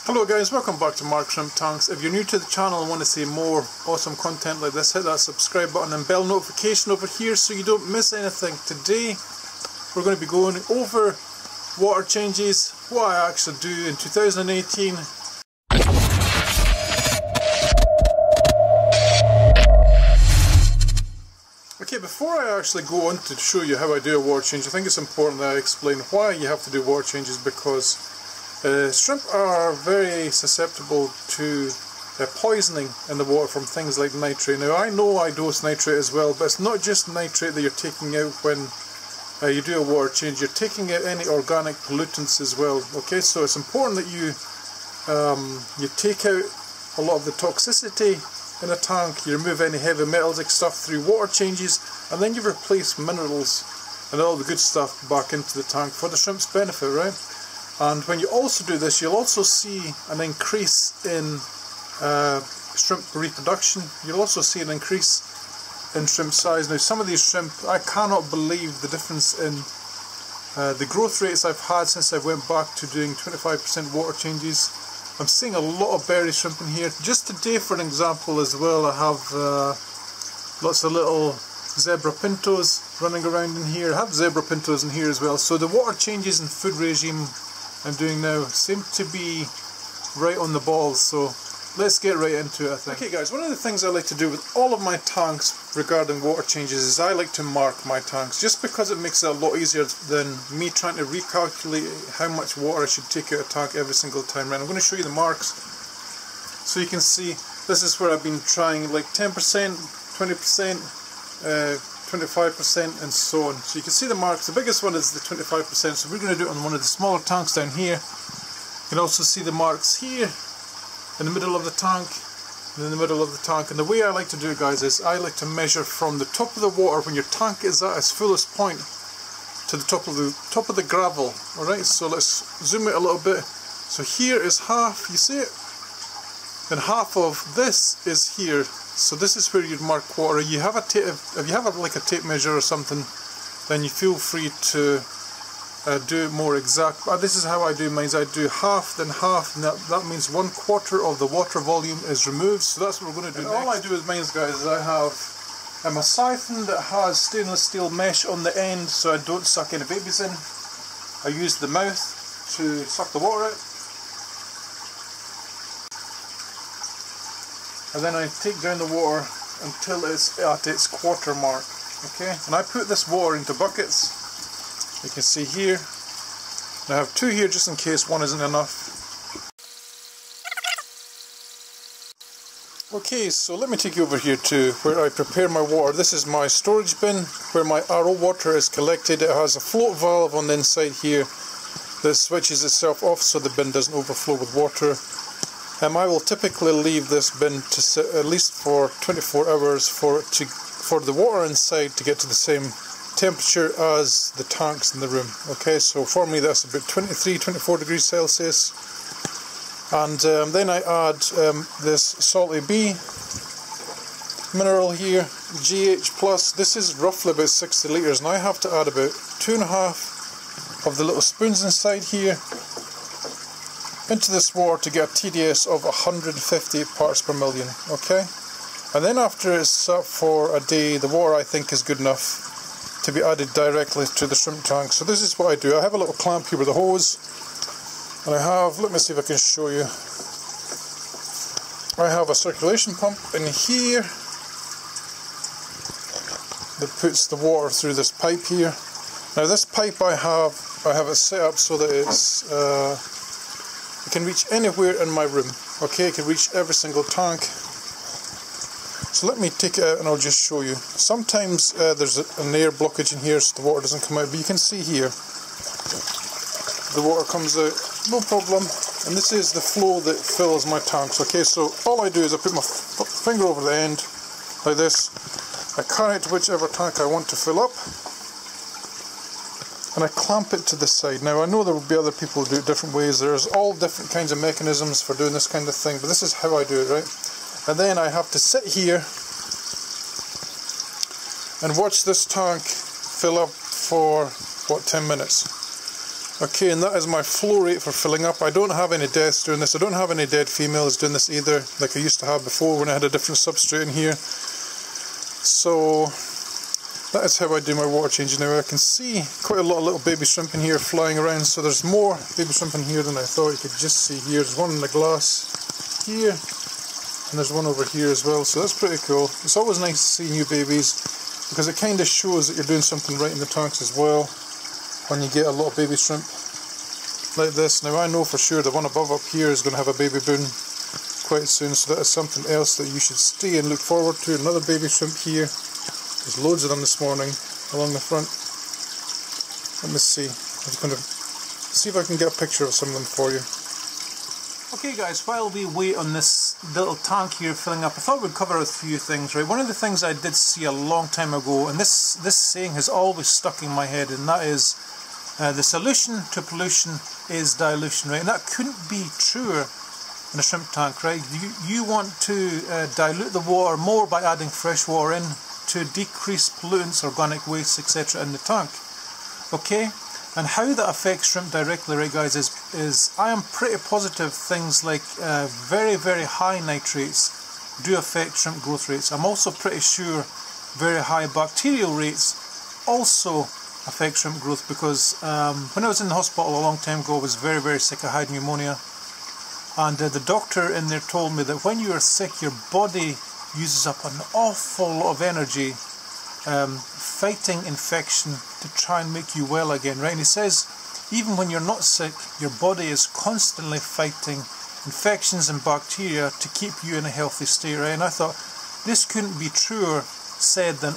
Hello guys, welcome back to Mark Shrimp Tanks. If you're new to the channel and want to see more awesome content like this, hit that subscribe button and bell notification over here so you don't miss anything. Today we're going to be going over water changes, what I actually do in 2018. Okay, before I actually go on to show you how I do a water change, I think it's important that I explain why you have to do water changes, because shrimp are very susceptible to poisoning in the water from things like nitrate. Now I know I dose nitrate as well, but it's not just nitrate that you're taking out when you do a water change. You're taking out any organic pollutants as well. Okay, so it's important that you take out a lot of the toxicity in a tank, you remove any heavy metals like stuff through water changes, and then you replace minerals and all the good stuff back into the tank for the shrimp's benefit, right? And when you also do this, you'll also see an increase in shrimp reproduction. You'll also see an increase in shrimp size. Now some of these shrimp, I cannot believe the difference in the growth rates I've had since I went back to doing 25% water changes. I'm seeing a lot of berry shrimp in here. Just today, for an example, as well, I have lots of little zebra pintos running around in here. I have zebra pintos in here as well. So the water changes and food regime I'm doing now seem to be right on the ball. So let's get right into it, I think. Okay guys, one of the things I like to do with all of my tanks regarding water changes is I like to mark my tanks, just because it makes it a lot easier than me trying to recalculate how much water I should take out of a tank every single time around. I'm going to show you the marks so you can see this is where I've been trying like 10%, 20%, 25% and so on. So you can see the marks. The biggest one is the 25%, so we're going to do it on one of the smaller tanks down here. You can also see the marks here in the middle of the tank and in the middle of the tank. And the way I like to do it, guys, is I like to measure from the top of the water when your tank is at its fullest point to the top of the gravel. Alright, so let's zoom it a little bit. So here is half, you see it? And half of this is here. So this is where you'd mark water. You have a tape, if you have like a tape measure or something, then you feel free to do it more exact. But this is how I do mine. I do half, then half, and that means 1/4 of the water volume is removed. So that's what we're going to do next. All I do with mine, guys, is I have a siphon that has stainless steel mesh on the end, so I don't suck any babies in. I use the mouth to suck the water out. And then I take down the water until it's at its quarter mark. Okay, and I put this water into buckets. You can see here. And I have two here just in case one isn't enough. Okay, so let me take you over here to where I prepare my water. This is my storage bin where my RO water is collected. It has a float valve on the inside here that switches itself off so the bin doesn't overflow with water. I will typically leave this bin to sit at least for 24 hours for the water inside to get to the same temperature as the tanks in the room. Okay, so for me that's about 23-24 degrees Celsius. And then I add this salty B mineral here, GH+. This is roughly about 60 litres, and I have to add about 2.5 of the little spoons inside here into this water to get a TDS of 150 parts per million. Okay, and then after it's sat for a day, the water I think is good enough to be added directly to the shrimp tank. So this is what I do. I have a little clamp here with a hose, and I have, let me see if I can show you, I have a circulation pump in here that puts the water through this pipe here. Now this pipe I have it set up so that it can reach anywhere in my room. Okay, it can reach every single tank. So let me take it out and I'll just show you. Sometimes there's an air blockage in here so the water doesn't come out, but you can see here the water comes out, no problem. And this is the flow that fills my tanks. Okay, so all I do is I put my finger over the end like this. I carry it to whichever tank I want to fill up, and I clamp it to the side. Now I know there will be other people who do it different ways. There's all different kinds of mechanisms for doing this kind of thing, but this is how I do it, right? And then I have to sit here and watch this tank fill up for, what, 10 minutes. Okay, and that is my flow rate for filling up. I don't have any deaths doing this. I don't have any dead females doing this either, like I used to have before when I had a different substrate in here. So that is how I do my water change now. I can see quite a lot of little baby shrimp in here flying around, so there's more baby shrimp in here than I thought. You could just see here. There's one in the glass here, and there's one over here as well, so that's pretty cool. It's always nice to see new babies, because it kind of shows that you're doing something right in the tanks as well, when you get a lot of baby shrimp like this. Now I know for sure the one above up here is going to have a baby boon quite soon, so that is something else that you should stay and look forward to. Another baby shrimp here. There's loads of them this morning along the front. Let me see. I'm just going to see if I can get a picture of some of them for you. Okay guys, while we wait on this little tank here filling up, I thought we'd cover a few things, right? One of the things I did see a long time ago, and this saying has always stuck in my head, and that is the solution to pollution is dilution, right? And that couldn't be truer in a shrimp tank, right? You want to dilute the water more by adding fresh water in to decrease pollutants, organic waste, etc. in the tank. Okay? And how that affects shrimp directly, right guys, is I am pretty positive things like very, very high nitrates do affect shrimp growth rates. I'm also pretty sure very high bacterial rates also affect shrimp growth, because when I was in the hospital a long time ago, I was very, very sick. I had pneumonia, and the doctor in there told me that when you are sick, your body uses up an awful lot of energy fighting infection to try and make you well again, right? And he says even when you're not sick, your body is constantly fighting infections and bacteria to keep you in a healthy state, right? And I thought this couldn't be truer said than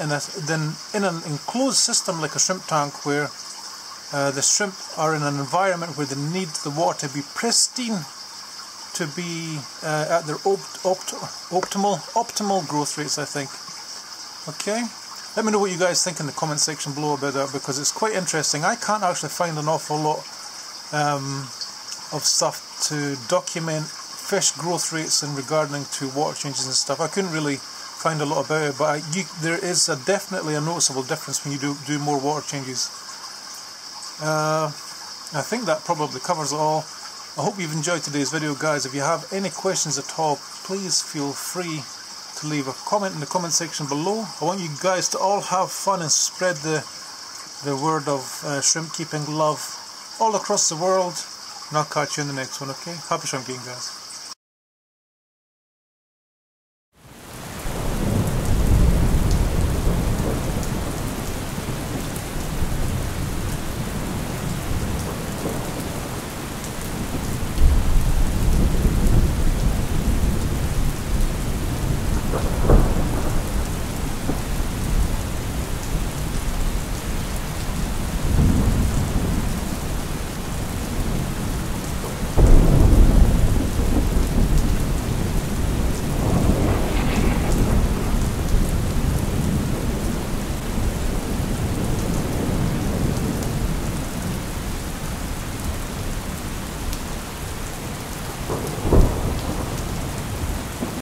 in an enclosed system like a shrimp tank, where the shrimp are in an environment where they need the water to be pristine to be at their optimal growth rates, I think. Okay? Let me know what you guys think in the comment section below about that, because it's quite interesting. I can't actually find an awful lot of stuff to document fish growth rates in regarding to water changes and stuff. I couldn't really find a lot about it, but there is definitely a noticeable difference when you do more water changes. I think that probably covers it all. I hope you've enjoyed today's video, guys. If you have any questions at all, please feel free to leave a comment in the comment section below. I want you guys to all have fun and spread the word of shrimp keeping love all across the world, and I'll catch you in the next one, okay? Happy shrimp keeping, guys.